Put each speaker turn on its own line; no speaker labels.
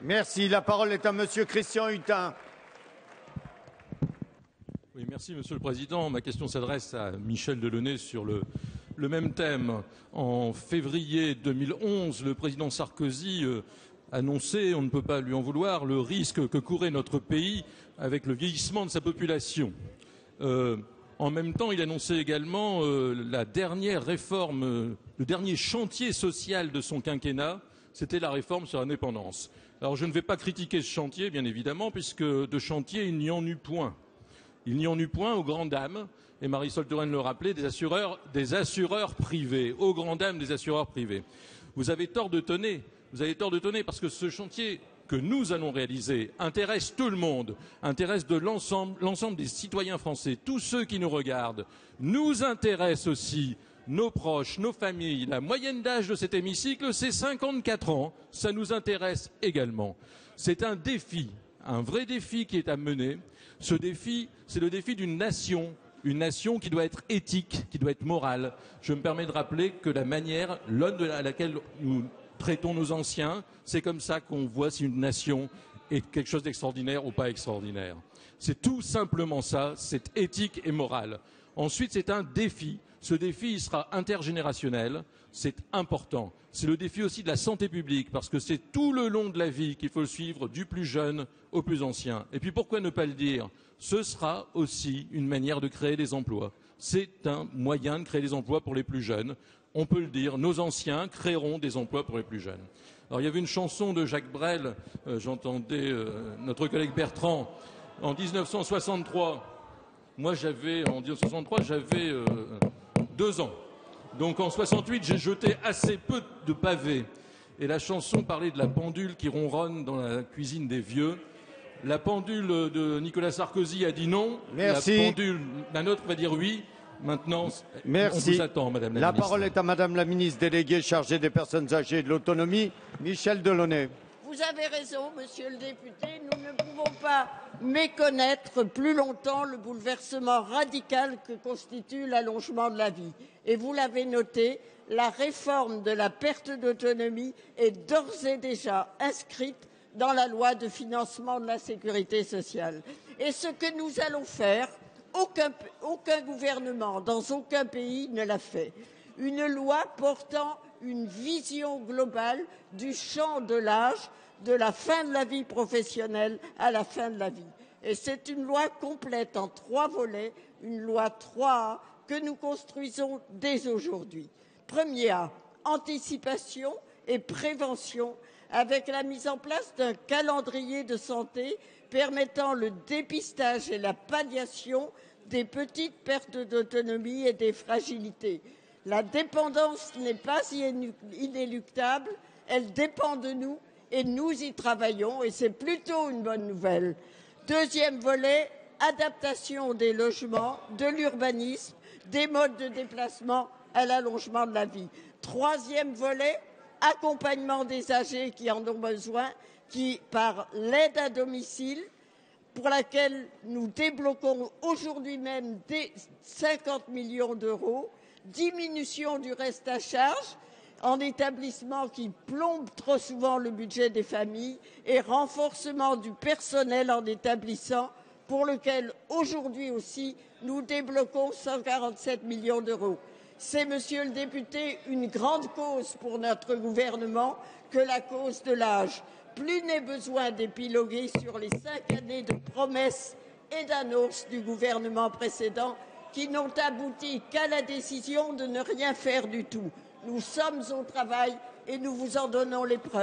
Merci. La parole est à Monsieur Christian Hutin.
Oui, merci Monsieur le Président. Ma question s'adresse à Michel Delaunay sur le même thème. En février 2011, le président Sarkozy annonçait, on ne peut pas lui en vouloir, le risque que courait notre pays avec le vieillissement de sa population. En même temps, il annonçait également la dernière réforme, le dernier chantier social de son quinquennat, c'était la réforme sur l'indépendance. Alors je ne vais pas critiquer ce chantier, bien évidemment, puisque de chantier, il n'y en eut point. Il n'y en eut point aux grandes dames, et Marisol Touraine le rappelait, des assureurs privés, aux grandes dames des assureurs privés. Vous avez tort de tonner, parce que ce chantier que nous allons réaliser intéresse tout le monde, intéresse l'ensemble des citoyens français, tous ceux qui nous regardent, nous intéresse aussi nos proches, nos familles. La moyenne d'âge de cet hémicycle, c'est 54 ans, ça nous intéresse également. C'est un défi, un vrai défi qui est à mener. Ce défi, c'est le défi d'une nation qui doit être éthique, qui doit être morale. Je me permets de rappeler que la manière, l'aune à laquelle nous traitons nos anciens, c'est comme ça qu'on voit si une nation est quelque chose d'extraordinaire ou pas extraordinaire. C'est tout simplement ça, c'est éthique et morale. Ensuite, c'est un défi. Ce défi, il sera intergénérationnel, c'est important. C'est le défi aussi de la santé publique, parce que c'est tout le long de la vie qu'il faut le suivre, du plus jeune au plus ancien. Et puis pourquoi ne pas le dire? Ce sera aussi une manière de créer des emplois. C'est un moyen de créer des emplois pour les plus jeunes. On peut le dire, nos anciens créeront des emplois pour les plus jeunes. Alors il y avait une chanson de Jacques Brel, j'entendais notre collègue Bertrand, en 1963. Moi, en 1963, j'avais 2 ans. Donc en 68, j'ai jeté assez peu de pavés. Et la chanson parlait de la pendule qui ronronne dans la cuisine des vieux. La pendule de Nicolas Sarkozy a dit non.
Merci.
La pendule, la nôtre va dire oui. Maintenant,
merci.
On vous attend, Madame la ministre.
La parole est à Madame la ministre déléguée chargée des personnes âgées et de l'autonomie, Michel Delaunay.
Vous avez raison, monsieur le député, nous ne pouvons pas méconnaître plus longtemps le bouleversement radical que constitue l'allongement de la vie. Et vous l'avez noté, la réforme de la perte d'autonomie est d'ores et déjà inscrite dans la loi de financement de la sécurité sociale. Et ce que nous allons faire, aucun gouvernement dans aucun pays ne l'a fait. Une loi portant une vision globale du champ de l'âge, de la fin de la vie professionnelle à la fin de la vie. Et c'est une loi complète en 3 volets, une loi 3A que nous construisons dès aujourd'hui. Premier A, anticipation et prévention avec la mise en place d'un calendrier de santé permettant le dépistage et la palliation des petites pertes d'autonomie et des fragilités. La dépendance n'est pas inéluctable, elle dépend de nous et nous y travaillons et c'est plutôt une bonne nouvelle. Deuxième volet, adaptation des logements, de l'urbanisme, des modes de déplacement à l'allongement de la vie. Troisième volet, accompagnement des âgés qui en ont besoin, par l'aide à domicile, pour laquelle nous débloquons aujourd'hui même 50 millions d'euros, diminution du reste à charge en établissement qui plombe trop souvent le budget des familles et renforcement du personnel en établissement pour lequel aujourd'hui aussi nous débloquons 147 millions d'euros. C'est, monsieur le député, une grande cause pour notre gouvernement que la cause de l'âge. Plus n'est besoin d'épiloguer sur les 5 années de promesses et d'annonces du gouvernement précédent qui n'ont abouti qu'à la décision de ne rien faire du tout. Nous sommes au travail et nous vous en donnons les preuves.